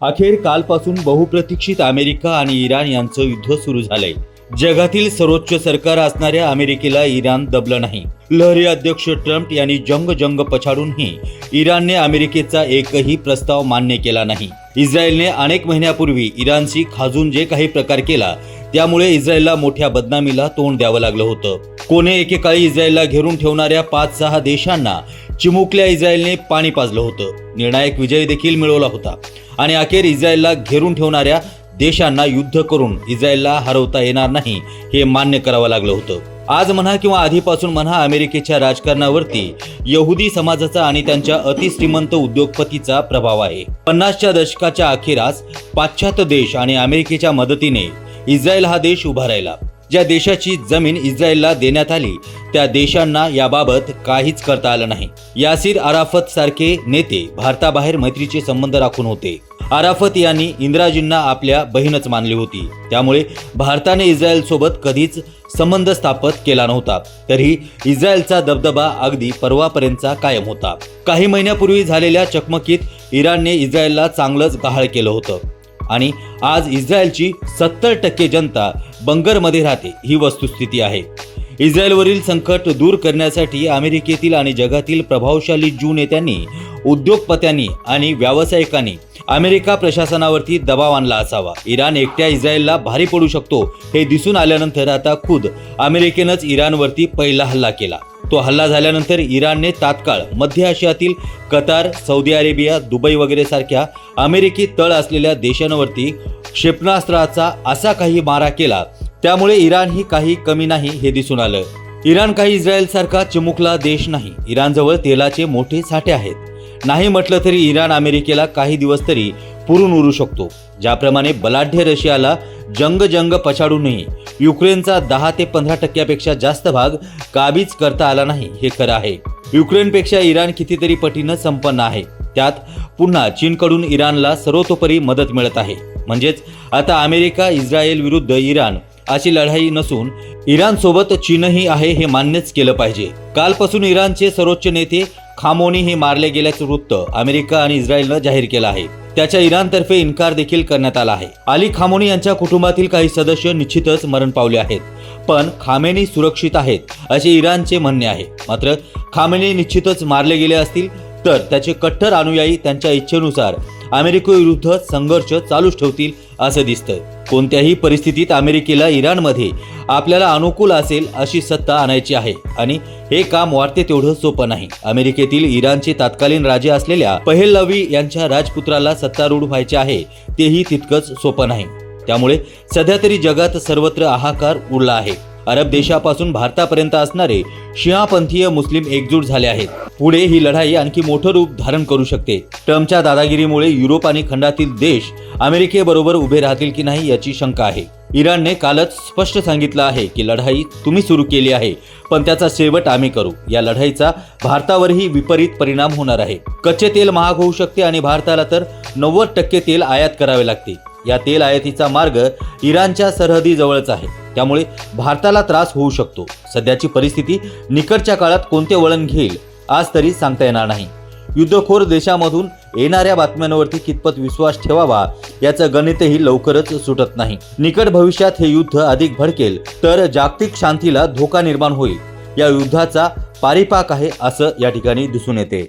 अखेर कालपासून बहुप्रतीक्षित अमेरिका आणि इराण यांचं युद्ध सुरू झालंय। जगातील सर्वोच्च सरकार असणाऱ्या अमेरिकेला इराण दबलं नाही। लहरी अध्यक्ष ट्रम्प यांनी जंग पछाडूनही इराणने अमेरिकेचा एकही प्रस्ताव मान्य केला नाही। इस्रायलने अनेक महिन्यापूर्वी इराणशी खाजून जे काही प्रकार केला त्यामुळे इस्रायलला मोठ्या बदनामीला तोंड द्यावं लागलं होतं। कोणे एकेकाळी इस्रायलला घेरून ठेवणाऱ्या 5-6 देशांना चिमुकल्या इस्रायलने पाणी पाजलं होतं। निर्णायक विजय देखील मिळवला होता आणि अखेर इस्रायलला घेरून ठेवणाऱ्या देशांना युद्ध करून इस्रायलला हरवता येणार नाही हे मान्य करावं लागलं होतं। आज म्हणा किंवा आधीपासून म्हणा अमेरिकेच्या राजकारणावरती यहुदी समाजाचा आणि त्यांच्या अतिश्रीमंत उद्योगपतीचा प्रभाव आहे। 50च्या दशकाच्या अखेरास पाश्चात्य देश आणि अमेरिकेच्या मदतीने इस्रायल हा देश उभा राहिला। ज्या देशाची जमीन इस्रायलला देण्यात आली त्या देशांना याबाबत काहीच करता आलं नाही। यासिर अराफत सारखे नेते भारताबाहेर मैत्रीचे संबंध राखून होते। अराफत यांनी इंदिराजींना आपल्या बहीणच मानली होती, त्यामुळे भारताने इस्रायल सोबत कधीच संबंध स्थापित केला नव्हता। तरी इस्रायलचा दबदबा अगदी परवापर्यंतचा कायम होता। काही महिन्यापूर्वी झालेल्या चकमकीत इराणने इस्रायलला चांगलंच गहाळ केलं होतं आणि आज इस्रायलची 70% जनता बंगरमध्ये राहते ही वस्तुस्थिती आहे। इस्रायलवरील संकट दूर करण्यासाठी अमेरिकेतील आणि जगातील प्रभावशाली ज्यू नेत्यांनी, उद्योगपत्यांनी आणि व्यावसायिकांनी अमेरिका प्रशासनावरती दबाव आणला असावा। इराण एकट्या इस्रायलला भारी पडू शकतो हे दिसून आल्यानंतर आता खुद अमेरिकेनंच इराणवरती पहिला हल्ला केला। तो हल्ला झाल्यानंतर इराणने तात्काळ मध्य आशियातील कतार, सौदी अरेबिया, दुबई वगैरे सारख्या अमेरिकी तळ असलेल्या देशांवरती क्षेपणास्त्राचा असा काही मारा केला, त्यामुळे इराण ही काही कमी नाही हे दिसून आलं। इराण काही इस्रायल सारखा चिमुकला देश नाही। इराणजवळ तेलाचे मोठे साठे आहेत। नाही म्हटलं तरी इराण अमेरिकेला काही दिवस तरी पुरून उरू शकतो। ज्याप्रमाणे बलाढ्य रशियाला जंग पछाडूनही युक्रेनचा 10 ते 15% पेक्षा जास्त भाग काबीज करता आला नाही हे खरं आहे। युक्रेनपेक्षा इराण कितीतरी पटीनं संपन्न आहे। त्यात पुन्हा चीनकडून इराणला सर्वतोपरी मदत मिळत आहे। म्हणजेच आता अमेरिका इस्रायल विरुद्ध इराण अशी लढाई नसून इराण सोबत चीनही आहे हे मान्यच केलं पाहिजे। कालपासून इराणचे सर्वोच्च नेते खामोनी हे मारले गेल्याचं वृत्त अमेरिका आणि इस्रायलनं जाहीर केलं आहे। त्याच्या इराणतर्फे इन्कार देखील करण्यात आला आहे। अली खामोनी यांच्या कुटुंबातील काही सदस्य निश्चितच मरण पावले आहेत, पण खामेनी सुरक्षित आहेत असे इराणचे म्हणणे आहे। मात्र खामेनी निश्चितच मारले गेले असतील तर त्याचे कट्टर अनुयायी त्यांच्या इच्छेनुसार अमेरिकेविरुद्ध संघर्ष चालूच ठेवतील असं दिसतं। कोणत्याही परिस्थितीत अमेरिकेला इराणमध्ये आपल्याला अनुकूल असेल अशी सत्ता आणायची आहे आणि हे काम वाटते तेवढं सोपं नाही। अमेरिकेतील इराणचे तत्कालीन राजे असलेल्या पहेलवी यांच्या राजपुत्राला सत्तारूढ व्हायचे आहे तेही तितकंच सोपं नाही। त्यामुळे सध्या तरी जगात सर्वत्र हाहाकार उडला आहे। अरब देशापासून भारतापर्यंत असणारे शियापंथीय मुस्लिम एकजूट झाले आहेत। पुढे ही लढाई आणखी मोठं रूप धारण करू शकते। ट्रम्पच्या दादागिरीमुळे युरोप आणि खंडातील देश अमेरिकेबरोबर उभे राहतील की नाही याची शंका आहे। इराणने कालच स्पष्ट सांगितलं आहे की लढाई तुम्ही सुरू केली आहे, पण त्याचा शेवट आम्ही करू। या लढाईचा भारतावरही विपरीत परिणाम होणार आहे। कच्चे तेल महाग होऊ शकते आणि भारताला तर 90% तेल आयात करावे लागते। या तेल आयातीचा मार्ग इराणच्या सरहदी जवळच आहे, त्यामुळे भारताला त्रास होऊ शकतो। सध्याची परिस्थिती निकटच्या काळात कोणते वळण घेईल आज तरी सांगता येणार नाही। युद्धखोर देशामधून येणाऱ्या बातम्यांवरती कितपत विश्वास ठेवावा याचं गणितही लवकरच सुटत नाही। निकट भविष्यात हे युद्ध अधिक भडकेल तर जागतिक शांतीला धोका निर्माण होईल। या युद्धाचा पारिपाक आहे असं या ठिकाणी दिसून येते।